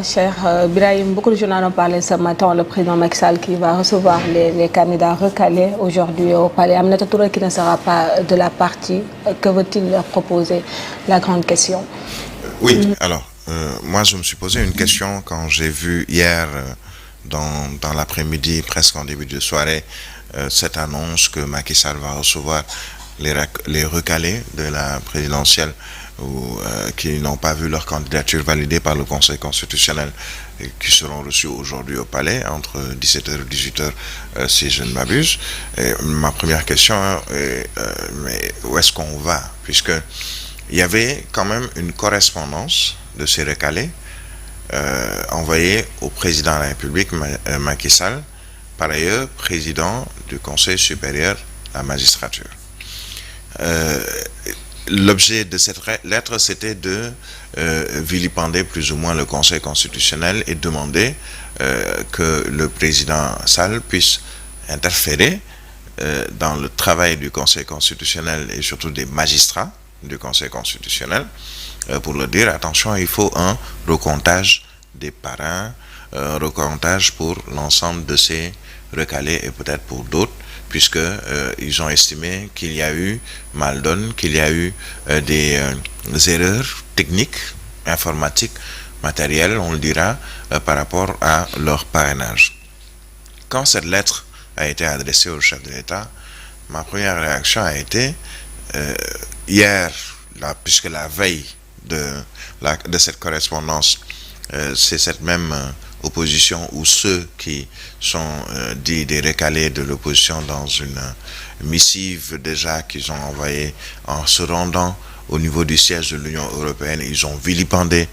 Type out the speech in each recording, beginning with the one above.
Cher Birahim, beaucoup de journaux ont parlé ce matin, le président Macky Sall qui va recevoir les candidats recalés aujourd'hui au palais. Aminata Touré qui ne sera pas de la partie, que veut-il leur proposer? La grande question. Oui, alors, moi je me suis posé une question quand j'ai vu hier, dans l'après-midi, presque en début de soirée, cette annonce que Macky Sall va recevoir les recalés de la présidentielle ou qui n'ont pas vu leur candidature validée par le Conseil constitutionnel et qui seront reçus aujourd'hui au palais entre 17h et 18h si je ne m'abuse. Et ma première question est mais où est-ce qu'on va? Puisque il y avait quand même une correspondance de ces recalés envoyée au président de la République, Macky Sall, par ailleurs président du Conseil supérieur de la magistrature. L'objet de cette lettre, c'était de vilipender plus ou moins le Conseil constitutionnel et demander que le président Sall puisse interférer dans le travail du Conseil constitutionnel et surtout des magistrats du Conseil constitutionnel pour leur dire attention, il faut un recomptage des parrains, un recomptage pour l'ensemble de ces recalés et peut-être pour d'autres, puisque ils ont estimé qu'il y a eu mal donne, qu'il y a eu des erreurs techniques, informatiques, matérielles, on le dira, par rapport à leur parrainage. Quand cette lettre a été adressée au chef de l'État, ma première réaction a été hier, puisque la veille de cette correspondance, c'est cette même opposition ou ceux qui sont dits des recalés de l'opposition dans une missive déjà qu'ils ont envoyée en se rendant au niveau du siège de l'Union européenne, ils ont vilipendé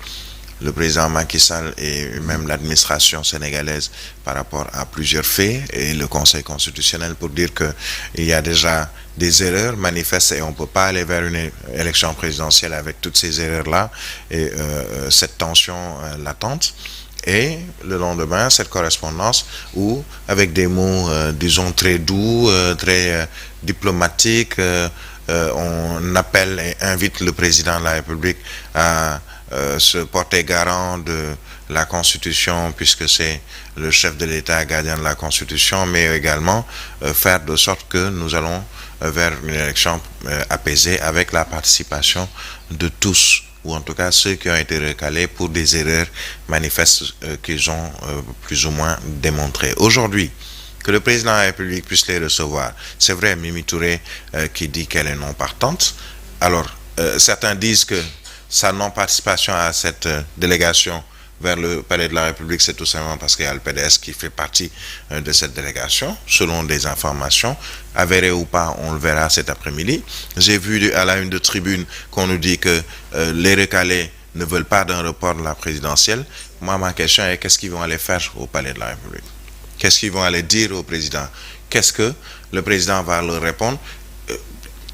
le président Macky Sall et même l'administration sénégalaise par rapport à plusieurs faits et le Conseil constitutionnel pour dire qu'il y a déjà des erreurs manifestes et on ne peut pas aller vers une élection présidentielle avec toutes ces erreurs-là et cette tension latente. Et le lendemain, cette correspondance où, avec des mots, disons, très doux, très diplomatiques, on appelle et invite le président de la République à se porter garant de la Constitution, puisque c'est le chef de l'État gardien de la Constitution, mais également faire de sorte que nous allons vers une élection apaisée avec la participation de tous, ou en tout cas ceux qui ont été recalés pour des erreurs manifestes qu'ils ont plus ou moins démontrées. Aujourd'hui, que le président de la République puisse les recevoir, c'est vrai, Mimi Touré qui dit qu'elle est non partante. Alors, certains disent que sa non-participation à cette délégation vers le palais de la République, c'est tout simplement parce qu'il y a le PDS qui fait partie de cette délégation, selon des informations, avérées ou pas, on le verra cet après-midi. J'ai vu à la une de Tribune qu'on nous dit que les recalés ne veulent pas d'un report de la présidentielle. Moi, ma question est, qu'est-ce qu'ils vont aller faire au palais de la République? Qu'est-ce qu'ils vont aller dire au président? Qu'est-ce que le président va leur répondre?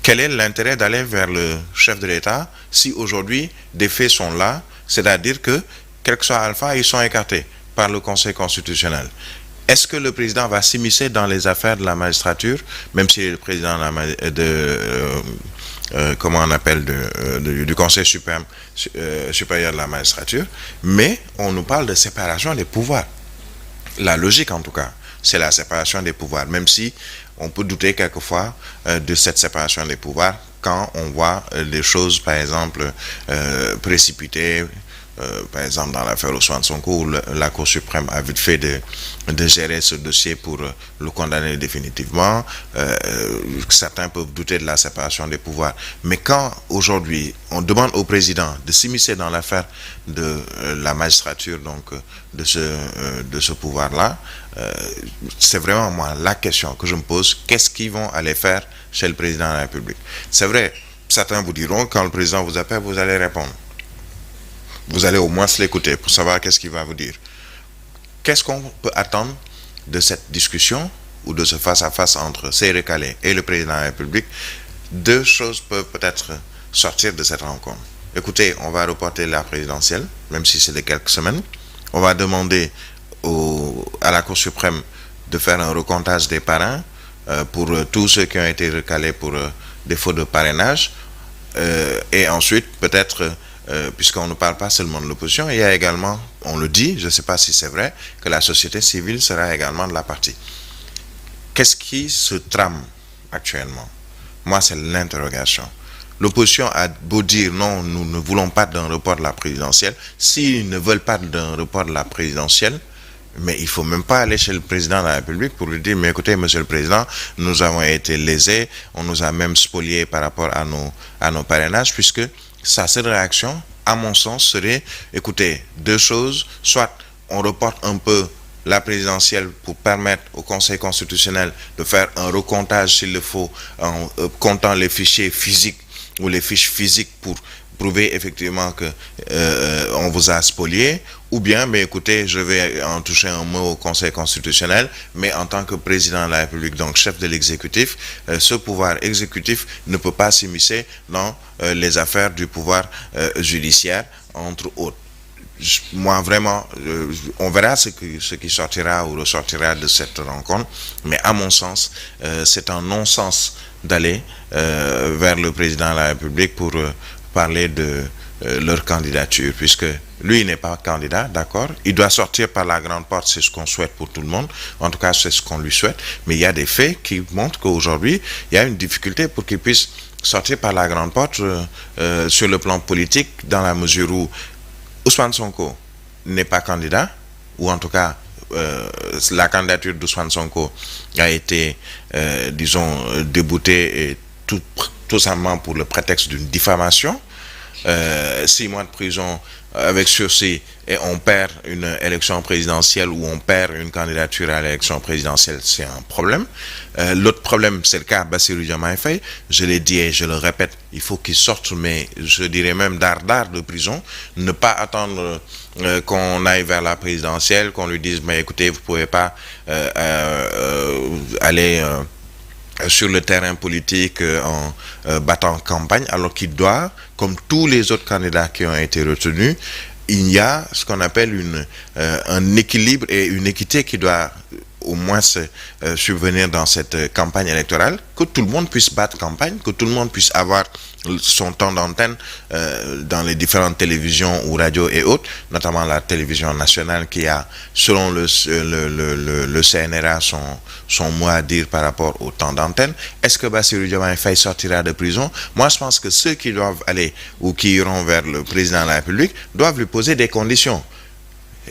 Quel est l'intérêt d'aller vers le chef de l'État si aujourd'hui des faits sont là, c'est-à-dire que, quel que soit Alpha, ils sont écartés par le Conseil constitutionnel? Est-ce que le président va s'immiscer dans les affaires de la magistrature, même si le président comment on appelle, du Conseil supérieur de la magistrature, mais on nous parle de séparation des pouvoirs. La logique, en tout cas, c'est la séparation des pouvoirs, même si on peut douter quelquefois de cette séparation des pouvoirs quand on voit des choses, par exemple, précipitées, par exemple dans l'affaire Ousmane Sonko, où la Cour suprême a vite fait de gérer ce dossier pour le condamner définitivement. Certains peuvent douter de la séparation des pouvoirs. Mais quand, aujourd'hui, on demande au président de s'immiscer dans l'affaire de la magistrature, donc de ce pouvoir-là, c'est vraiment moi la question que je me pose. Qu'est-ce qu'ils vont aller faire chez le président de la République? C'est vrai, certains vous diront, quand le président vous appelle, vous allez répondre. Vous allez au moins l'écouter pour savoir qu'est-ce qu'il va vous dire. Qu'est-ce qu'on peut attendre de cette discussion ou de ce face-à-face entre ces recalés et le président de la République? Deux choses peuvent peut-être sortir de cette rencontre. Écoutez, on va reporter la présidentielle, même si c'est de quelques semaines. On va demander à la Cour suprême de faire un recomptage des parrains pour tous ceux qui ont été recalés pour défaut de parrainage. Et ensuite, peut-être puisqu'on ne parle pas seulement de l'opposition, il y a également, on le dit, je ne sais pas si c'est vrai, que la société civile sera également de la partie. Qu'est-ce qui se trame actuellement? Moi, c'est l'interrogation. L'opposition a beau dire non, nous ne voulons pas d'un report de la présidentielle. S'ils ne veulent pas d'un report de la présidentielle, mais il ne faut même pas aller chez le président de la République pour lui dire, mais écoutez, monsieur le président, nous avons été lésés, on nous a même spoliés par rapport à nos parrainages, puisque sa seule réaction, à mon sens, serait, écoutez, deux choses, soit on reporte un peu la présidentielle pour permettre au Conseil constitutionnel de faire un recomptage s'il le faut, en comptant les fichiers physiques ou les fiches physiques pour prouver effectivement que on vous a spolié, ou bien, mais écoutez, je vais en toucher un mot au Conseil constitutionnel, mais en tant que président de la République, donc chef de l'exécutif, ce pouvoir exécutif ne peut pas s'immiscer dans les affaires du pouvoir judiciaire, entre autres. Moi, vraiment, on verra ce qui sortira ou ressortira de cette rencontre, mais à mon sens, c'est un non-sens d'aller vers le président de la République pour parler de leur candidature, puisque lui, il n'est pas candidat, d'accord, il doit sortir par la grande porte, c'est ce qu'on souhaite pour tout le monde, en tout cas, c'est ce qu'on lui souhaite, mais il y a des faits qui montrent qu'aujourd'hui, il y a une difficulté pour qu'il puisse sortir par la grande porte sur le plan politique, dans la mesure où Ousmane Sonko n'est pas candidat, ou en tout cas, la candidature d'Ousmane Sonko a été, disons, déboutée et tout simplement pour le prétexte d'une diffamation. 6 mois de prison avec sursis et on perd une élection présidentielle ou on perd une candidature à l'élection présidentielle, c'est un problème. L'autre problème, c'est le cas Bassirou Diomaye Faye. Je l'ai dit et je le répète, il faut qu'il sorte, mais je dirais même d'art de prison, ne pas attendre qu'on aille vers la présidentielle, qu'on lui dise, mais écoutez, vous pouvez pas aller sur le terrain politique en battant campagne, alors qu'il doit, comme tous les autres candidats qui ont été retenus, il y a ce qu'on appelle un équilibre et une équité qui doit au moins subvenir dans cette campagne électorale, que tout le monde puisse battre campagne, que tout le monde puisse avoir son temps d'antenne dans les différentes télévisions ou radios et autres, notamment la télévision nationale qui a, selon le CNRA, son mot à dire par rapport au temps d'antenne. Est-ce que Bassirou Diomaye Faye sortira de prison? Moi, je pense que ceux qui doivent aller ou qui iront vers le président de la République doivent lui poser des conditions.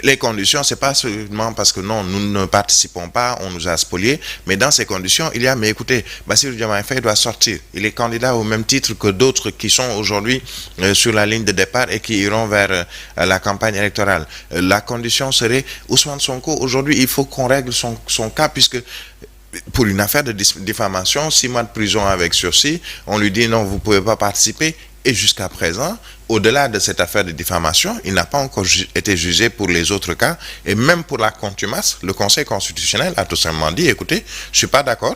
Les conditions, c'est pas seulement parce que non, nous ne participons pas, on nous a spoliés, mais dans ces conditions, il y a, mais écoutez, Bassirou Diomaye Faye doit sortir. Il est candidat au même titre que d'autres qui sont aujourd'hui sur la ligne de départ et qui iront vers la campagne électorale. La condition serait, Ousmane Sonko, aujourd'hui, il faut qu'on règle son cas, puisque pour une affaire de diffamation, 6 mois de prison avec sursis, on lui dit non, vous ne pouvez pas participer. Et jusqu'à présent, au-delà de cette affaire de diffamation, il n'a pas encore été jugé pour les autres cas. Et même pour la contumace, le Conseil constitutionnel a tout simplement dit, écoutez, je ne suis pas d'accord,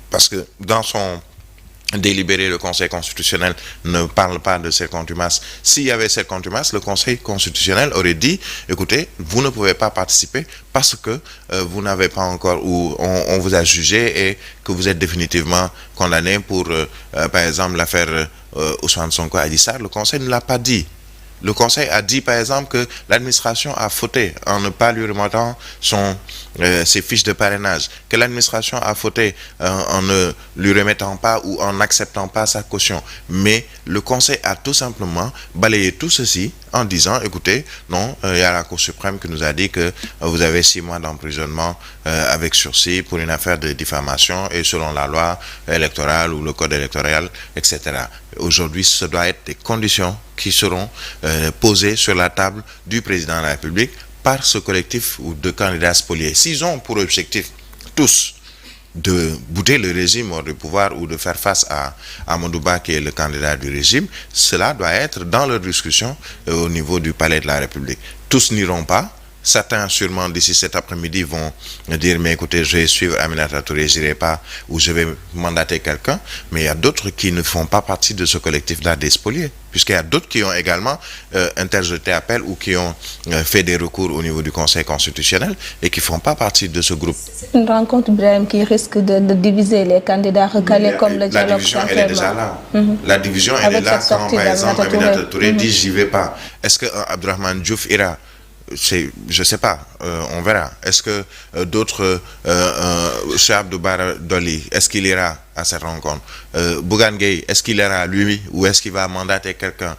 parce que dans son délibéré, le Conseil constitutionnel ne parle pas de cette contumace. S'il y avait cette contumace, le Conseil constitutionnel aurait dit, écoutez, vous ne pouvez pas participer parce que vous n'avez pas encore, ou on vous a jugé et que vous êtes définitivement condamné pour, par exemple, l'affaire Ousmane Sonko Adji Sarr. Le Conseil ne l'a pas dit. Le Conseil a dit, par exemple, que l'administration a fauté en ne pas lui remettant ses fiches de parrainage, que l'administration a fauté en ne lui remettant pas ou en n'acceptant pas sa caution. Mais le Conseil a tout simplement balayé tout ceci en disant, écoutez, non, il y a la Cour suprême qui nous a dit que vous avez 6 mois d'emprisonnement avec sursis pour une affaire de diffamation et selon la loi électorale ou le code électoral, etc. Aujourd'hui, ce doit être des conditions qui seront posées sur la table du président de la République par ce collectif ou de candidats spoliés. S'ils ont pour objectif tous de bouter le régime hors du pouvoir ou de faire face à Amadou Ba qui est le candidat du régime, cela doit être dans leur discussion au niveau du palais de la République. Tous n'iront pas, Certains, sûrement, d'ici cet après-midi, vont dire, mais écoutez, je vais suivre Aminata Touré, je n'irai pas, ou je vais mandater quelqu'un. Mais il y a d'autres qui ne font pas partie de ce collectif-là des spoliés, puisqu'il y a d'autres qui ont également interjeté appel ou qui ont fait des recours au niveau du Conseil constitutionnel et qui ne font pas partie de ce groupe. C'est une rencontre, Ibrahim, qui risque de diviser les candidats recalés comme le dialogue. La division, elle est déjà là. La division, elle est là quand, par exemple, Aminata Touré dit, j'y vais pas. Est-ce que Abdourahmane Diouf ira? Je sais pas, on verra. Est-ce que d'autres, Cheikh Abdou Bara Dolly, est-ce qu'il ira à cette rencontre? Bougane Gueye, est-ce qu'il ira lui ou est-ce qu'il va mandater quelqu'un?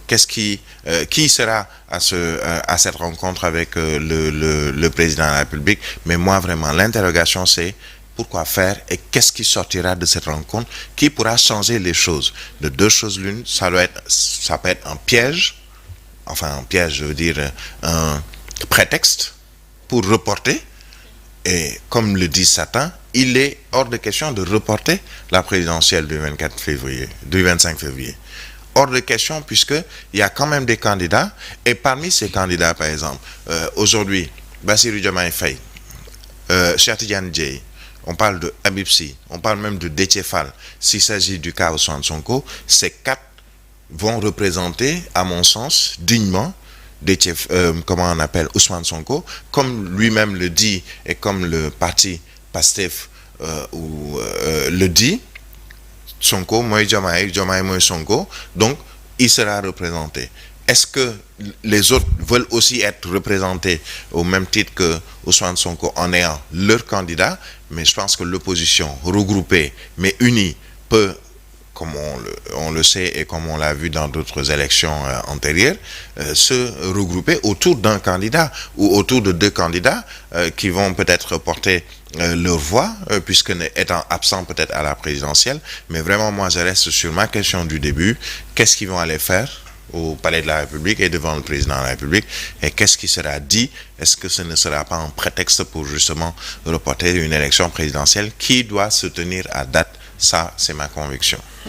Qui sera à cette rencontre avec le président de la République? Mais moi, vraiment, l'interrogation, c'est pourquoi faire et qu'est-ce qui sortira de cette rencontre qui pourra changer les choses? De deux choses l'une, ça peut être un piège. Enfin, un piège, je veux dire, un prétexte pour reporter. Et comme le dit Satan, il est hors de question de reporter la présidentielle du 25 février. Hors de question, puisqu'il y a quand même des candidats. Et parmi ces candidats, par exemple, aujourd'hui, Bassirou Diomaye Faye, Cheikh Tidiane Dièye, on parle de Habib Sy, on parle même de Déthié Fall. S'il s'agit du cas Ousmane Sonko, ces quatre vont représenter, à mon sens, dignement, comment on appelle, Ousmane Sonko, comme lui-même le dit et comme le parti PASTEF le dit, Sonko, moi Diomaye, Diomaye, moi Sonko, donc il sera représenté. Est-ce que les autres veulent aussi être représentés au même titre que Ousmane Sonko en ayant leur candidat? Mais je pense que l'opposition regroupée mais unie peut, comme on le sait et comme on l'a vu dans d'autres élections antérieures, se regrouper autour d'un candidat ou autour de deux candidats qui vont peut-être porter leur voix, puisque étant absents peut-être à la présidentielle. Mais vraiment, moi, je reste sur ma question du début. Qu'est-ce qu'ils vont aller faire au Palais de la République et devant le président de la République? Et qu'est-ce qui sera dit? Est-ce que ce ne sera pas un prétexte pour justement reporter une élection présidentielle qui doit se tenir à date? Ça, c'est ma conviction.